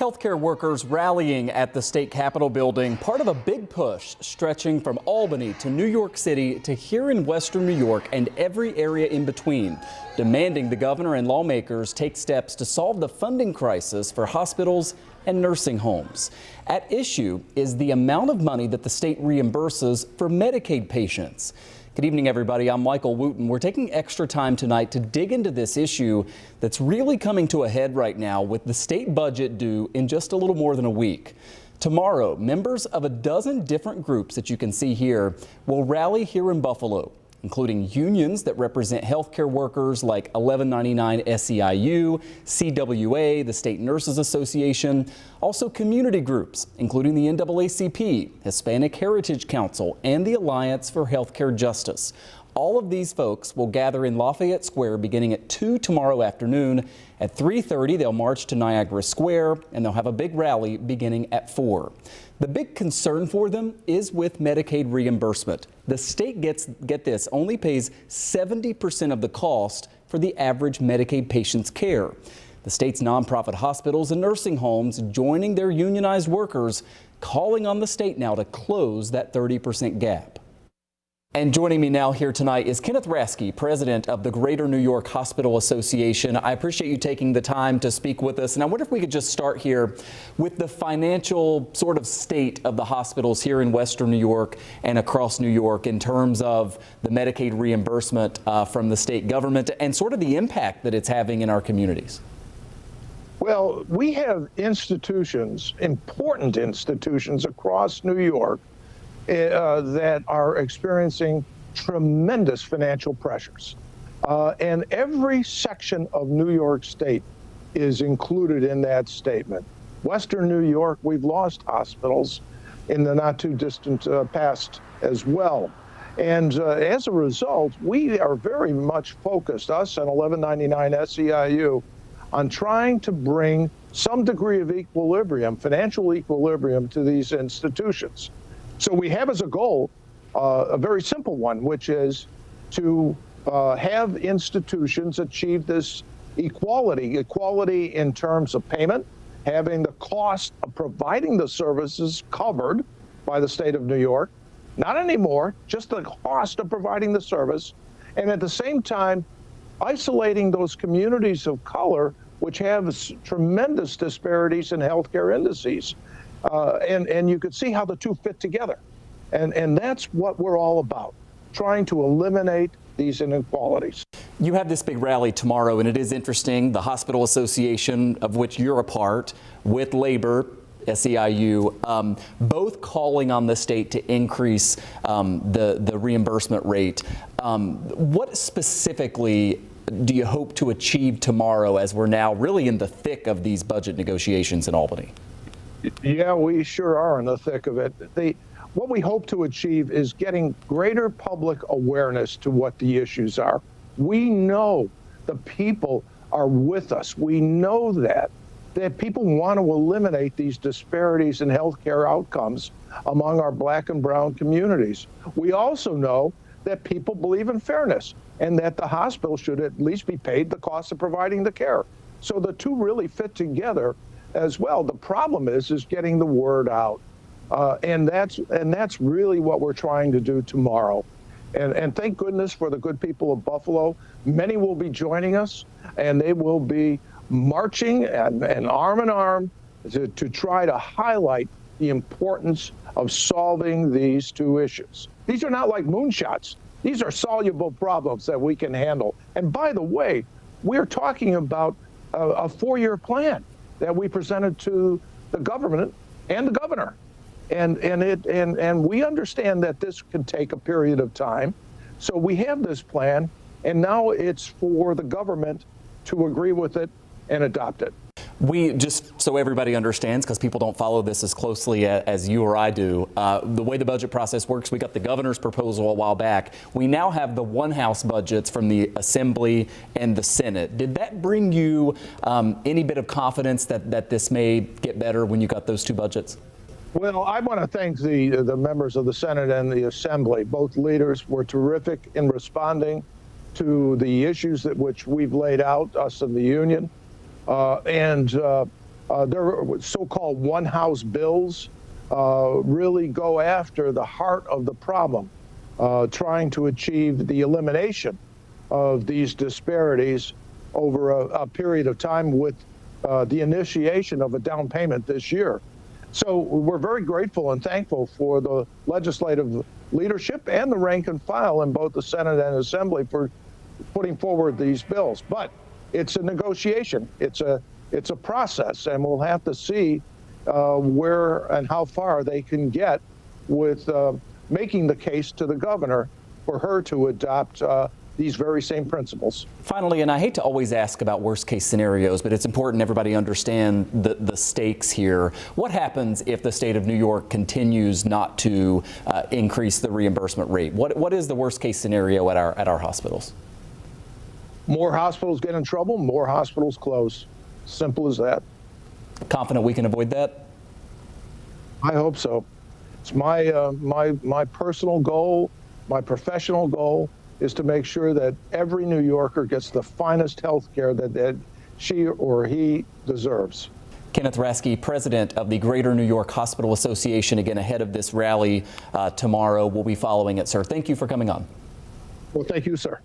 Healthcare workers rallying at the state capitol building, part of a big push stretching from Albany to New York City to here in western New York and every area in between, demanding the governor and lawmakers take steps to solve the funding crisis for hospitals and nursing homes. At issue is the amount of money that the state reimburses for Medicaid patients. Good evening, everybody. I'm Michael Wooten. We're taking extra time tonight to dig into this issue that's really coming to a head right now with the state budget due in just a little more than a week. Tomorrow, members of a dozen different groups that you can see here will rally here in Buffalo, including unions that represent healthcare workers like 1199 SEIU, CWA, the State Nurses Association, also community groups, including the NAACP, Hispanic Heritage Council, and the Alliance for Healthcare Justice. All of these folks will gather in Lafayette Square beginning at 2 tomorrow afternoon. At 3:30, they'll march to Niagara Square, and they'll have a big rally beginning at 4. The big concern for them is with Medicaid reimbursement. The state get this, only pays 70% of the cost for the average Medicaid patient's care. The state's nonprofit hospitals and nursing homes joining their unionized workers, calling on the state now to close that 30% gap. And joining me now here tonight is Kenneth Raske, president of the Greater New York Hospital Association. I appreciate you taking the time to speak with us. And I wonder if we could just start here with the financial sort of state of the hospitals here in Western New York and across New York in terms of the Medicaid reimbursement from the state government and sort of the impact that it's having in our communities. Well, we have institutions, important institutions across New York that are experiencing tremendous financial pressures. And every section of New York State is included in that statement. Western New York, we've lost hospitals in the not too distant past as well. And as a result, we are very much focused, us and 1199 SEIU, on trying to bring some degree of equilibrium, financial equilibrium, to these institutions. So we have as a goal a very simple one, which is to have institutions achieve this equality in terms of payment, having the cost of providing the services covered by the state of New York, not anymore, just the cost of providing the service, and at the same time isolating those communities of color which have tremendous disparities in healthcare indices. And you could see how the two fit together. And that's what we're all about, trying to eliminate these inequalities. You have this big rally tomorrow, and it is interesting. The Hospital Association, of which you're a part, with Labor, SEIU, both calling on the state to increase the reimbursement rate. What specifically do you hope to achieve tomorrow as we're now really in the thick of these budget negotiations in Albany? Yeah, we sure are in the thick of it. What we hope to achieve is getting greater public awareness to what the issues are. We know the people are with us. We know that people want to eliminate these disparities in healthcare outcomes among our Black and brown communities. We also know that people believe in fairness and that the hospital should at least be paid the cost of providing the care. So the two really fit together as well. The problem is getting the word out. And that's really what we're trying to do tomorrow. And thank goodness for the good people of Buffalo. Many will be joining us, and they will be marching and arm in arm to try to highlight the importance of solving these two issues. These are not like moonshots. These are soluble problems that we can handle. And by the way, we're talking about a 4-year plan that we presented to the government and the governor. And we understand that this can take a period of time. So we have this plan, and now it's for the government to agree with it and adopt it. We, just so everybody understands, because people don't follow this as closely as you or I do, the way the budget process works, we got the governor's proposal a while back. We now have the one-house budgets from the Assembly and the Senate. Did that bring you any bit of confidence that this may get better when you got those two budgets? Well, I want to thank the members of the Senate and the Assembly. Both leaders were terrific in responding to the issues which we've laid out, us and the union. Their so-called one-house bills really go after the heart of the problem, trying to achieve the elimination of these disparities over a period of time with the initiation of a down payment this year. So we're very grateful and thankful for the legislative leadership and the rank and file in both the Senate and Assembly for putting forward these bills. But it's a negotiation. It's a process, and we'll have to see where and how far they can get with making the case to the governor for her to adopt these very same principles. Finally, and I hate to always ask about worst case scenarios, but it's important everybody understand the stakes here. What happens if the state of New York continues not to increase the reimbursement rate? What is the worst case scenario at our hospitals? More hospitals get in trouble, more hospitals close. Simple as that. Confident we can avoid that? I hope so. It's my personal goal, my professional goal, is to make sure that every New Yorker gets the finest health care that she or he deserves. Kenneth Raske, president of the Greater New York Hospital Association, again ahead of this rally tomorrow. We'll be following it, sir. Thank you for coming on. Well, thank you, sir.